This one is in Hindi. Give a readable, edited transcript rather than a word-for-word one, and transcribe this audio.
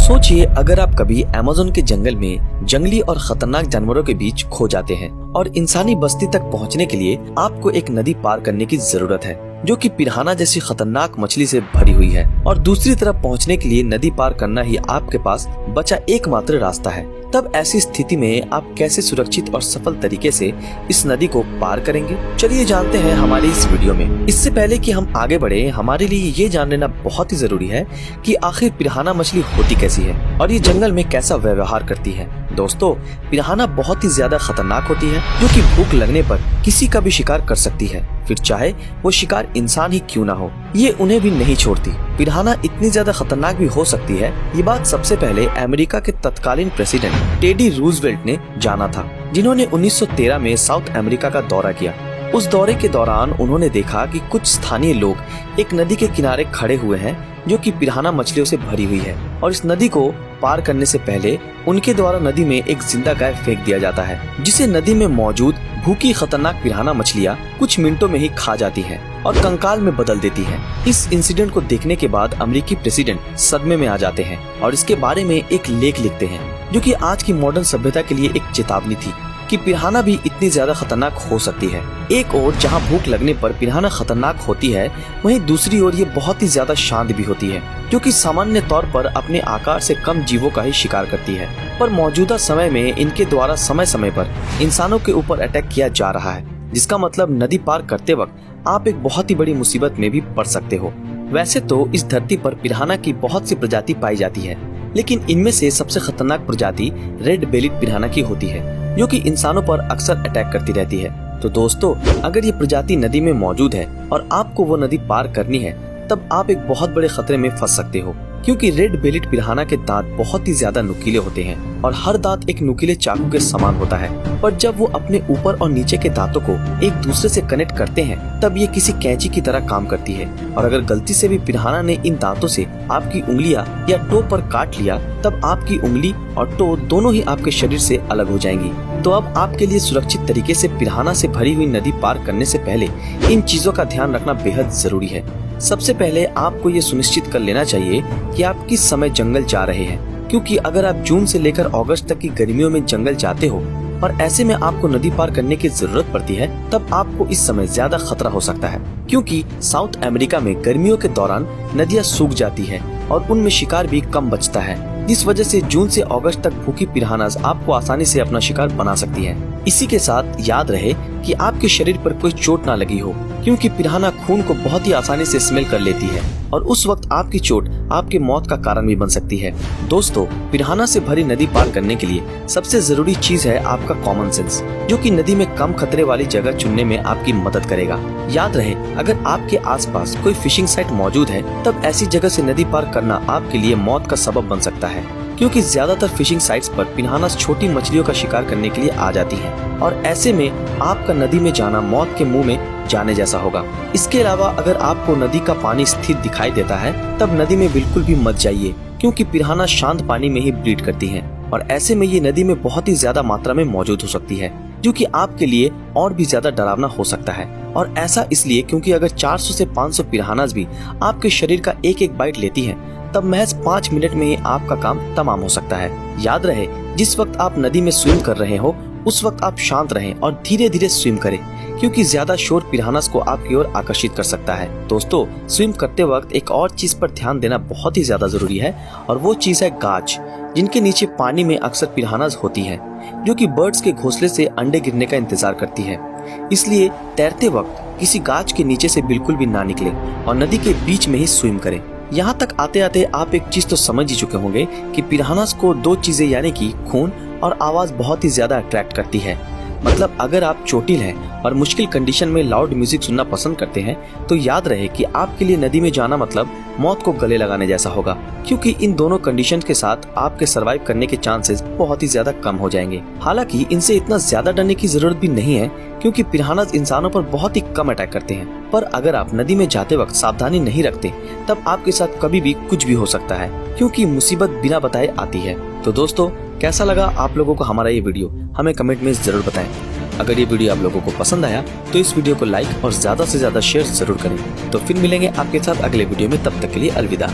सोचिए अगर आप कभी अमेज़न के जंगल में जंगली और खतरनाक जानवरों के बीच खो जाते हैं और इंसानी बस्ती तक पहुंचने के लिए आपको एक नदी पार करने की जरूरत है जो कि पिरान्हा जैसी खतरनाक मछली से भरी हुई है, और दूसरी तरफ पहुंचने के लिए नदी पार करना ही आपके पास बचा एकमात्र रास्ता है। तब ऐसी स्थिति में आप कैसे सुरक्षित और सफल तरीके से इस नदी को पार करेंगे, चलिए जानते हैं हमारी इस वीडियो में। इससे पहले कि हम आगे बढ़े, हमारे लिए ये जान लेना बहुत ही जरूरी है कि आखिर पिरान्हा मछली होती कैसी है और ये जंगल में कैसा व्यवहार करती है। दोस्तों, पिरान्हा बहुत ही ज्यादा खतरनाक होती है जो कि भूख लगने पर किसी का भी शिकार कर सकती है, फिर चाहे वो शिकार इंसान ही क्यों ना हो, ये उन्हें भी नहीं छोड़ती। पिरान्हा इतनी ज्यादा खतरनाक भी हो सकती है, ये बात सबसे पहले अमेरिका के तत्कालीन प्रेसिडेंट टेडी रूजवेल्ट ने जाना था, जिन्होंने 1913 में साउथ अमेरिका का दौरा किया। उस दौरे के दौरान उन्होंने देखा कि कुछ स्थानीय लोग एक नदी के किनारे खड़े हुए हैं जो कि पिरान्हा मछलियों से भरी हुई है, और इस नदी को पार करने से पहले उनके द्वारा नदी में एक जिंदा गाय फेंक दिया जाता है, जिसे नदी में मौजूद भूखी खतरनाक पिरान्हा मछलियां कुछ मिनटों में ही खा जाती हैं और कंकाल में बदल देती हैं। इस इंसिडेंट को देखने के बाद अमेरिकी प्रेसिडेंट सदमे में आ जाते हैं और इसके बारे में एक लेख लिखते हैं जो कि आज की मॉडर्न सभ्यता के लिए एक चेतावनी थी कि पिरान्हा भी इतनी ज्यादा खतरनाक हो सकती है। एक ओर जहां भूख लगने पर पिरान्हा खतरनाक होती है, वहीं दूसरी ओर ये बहुत ही ज्यादा शांत भी होती है, जो कि सामान्य तौर पर अपने आकार से कम जीवों का ही शिकार करती है। पर मौजूदा समय में इनके द्वारा समय समय पर इंसानों के ऊपर अटैक किया जा रहा है, जिसका मतलब नदी पार करते वक्त आप एक बहुत ही बड़ी मुसीबत में भी पड़ सकते हो। वैसे तो इस धरती पर पिरान्हा की बहुत सी प्रजाति पाई जाती है, लेकिन इनमें से सबसे खतरनाक प्रजाति रेड बेलिड पिरान्हा की होती है, जो कि इंसानों पर अक्सर अटैक करती रहती है। तो दोस्तों, अगर ये प्रजाति नदी में मौजूद है और आपको वो नदी पार करनी है, तब आप एक बहुत बड़े खतरे में फंस सकते हो, क्योंकि रेड बेलिड पिरान्हा के दांत बहुत ही ज्यादा नुकीले होते हैं और हर दांत एक नुकीले चाकू के समान होता है। पर जब वो अपने ऊपर और नीचे के दांतों को एक दूसरे से कनेक्ट करते हैं, तब ये किसी कैंची की तरह काम करती है, और अगर गलती से भी पिरान्हा ने इन दांतों से आपकी उंगलियां या टो पर काट लिया, तब आपकी उंगली और टो दोनों ही आपके शरीर से अलग हो जाएंगी। तो अब आपके लिए सुरक्षित तरीके से पिरान्हा से भरी हुई नदी पार करने से पहले इन चीजों का ध्यान रखना बेहद जरूरी है। सबसे पहले आपको ये सुनिश्चित कर लेना चाहिए कि आप किस समय जंगल जा रहे हैं, क्योंकि अगर आप जून से लेकर अगस्त तक की गर्मियों में जंगल जाते हो और ऐसे में आपको नदी पार करने की जरूरत पड़ती है, तब आपको इस समय ज्यादा खतरा हो सकता है, क्योंकि साउथ अमेरिका में गर्मियों के दौरान नदियां सूख जाती है और उनमें शिकार भी कम बचता है, जिस वजह से जून से अगस्त तक भूखी पिरान्हा आपको आसानी से अपना शिकार बना सकती है। इसी के साथ याद रहे कि आपके शरीर पर कोई चोट ना लगी हो, क्योंकि पिरान्हा खून को बहुत ही आसानी से स्मेल कर लेती है और उस वक्त आपकी चोट आपकी मौत का कारण भी बन सकती है। दोस्तों, पिरान्हा से भरी नदी पार करने के लिए सबसे जरूरी चीज है आपका कॉमन सेंस, जो कि नदी में कम खतरे वाली जगह चुनने में आपकी मदद करेगा। याद रहे, अगर आपके आसपास कोई फिशिंग साइट मौजूद है, तब ऐसी जगह से नदी पार करना आपके लिए मौत का सबब बन सकता है, क्योंकि ज्यादातर फिशिंग साइट्स पर पिरान्हा छोटी मछलियों का शिकार करने के लिए आ जाती हैं, और ऐसे में आपका नदी में जाना मौत के मुंह में जाने जैसा होगा। इसके अलावा अगर आपको नदी का पानी स्थिर दिखाई देता है, तब नदी में बिल्कुल भी मत जाइए, क्योंकि पिरान्हा शांत पानी में ही ब्रीड करती हैं, और ऐसे में ये नदी में बहुत ही ज्यादा मात्रा में मौजूद हो सकती है, जो कि आपके लिए और भी ज्यादा डरावना हो सकता है। और ऐसा इसलिए क्योंकि अगर 400 से 500 पिरान्हा भी आपके शरीर का एक एक बाइट लेती हैं, तब महज 5 मिनट में ही आपका काम तमाम हो सकता है। याद रहे, जिस वक्त आप नदी में स्विम कर रहे हो, उस वक्त आप शांत रहें और धीरे धीरे स्विम करें, क्योंकि ज्यादा शोर पिरान्हा को आपकी ओर आकर्षित कर सकता है। दोस्तों, स्विम करते वक्त एक और चीज पर ध्यान देना बहुत ही ज्यादा जरूरी है, और वो चीज है गाज, जिनके नीचे पानी में अक्सर पिरान्हा होती है, जो कि बर्ड्स के घोंसले से अंडे गिरने का इंतजार करती है। इसलिए तैरते वक्त किसी गाज के नीचे से बिल्कुल भी ना निकले और नदी के बीच में ही स्विम करें। यहाँ तक आते आते आप एक चीज तो समझ ही चुके होंगे कि पिरान्हा को दो चीजें यानी कि खून और आवाज बहुत ही ज्यादा अट्रैक्ट करती है। मतलब अगर आप चोटिल हैं और मुश्किल कंडीशन में लाउड म्यूजिक सुनना पसंद करते हैं, तो याद रहे कि आपके लिए नदी में जाना मतलब मौत को गले लगाने जैसा होगा, क्योंकि इन दोनों कंडीशंस के साथ आपके सरवाइव करने के चांसेस बहुत ही ज्यादा कम हो जाएंगे। हालांकि इनसे इतना ज्यादा डरने की जरूरत भी नहीं है, क्योंकि पिरान्हा इंसानों पर बहुत ही कम अटैक करते हैं। पर अगर आप नदी में जाते वक्त सावधानी नहीं रखते, तब आपके साथ कभी भी कुछ भी हो सकता है, क्योंकि मुसीबत बिना बताए आती है। तो दोस्तों, कैसा लगा आप लोगों को हमारा ये वीडियो, हमें कमेंट में जरूर बताएं। अगर ये वीडियो आप लोगों को पसंद आया तो इस वीडियो को लाइक और ज्यादा से ज्यादा शेयर जरूर करें। तो फिर मिलेंगे आपके साथ अगले वीडियो में, तब तक के लिए अलविदा।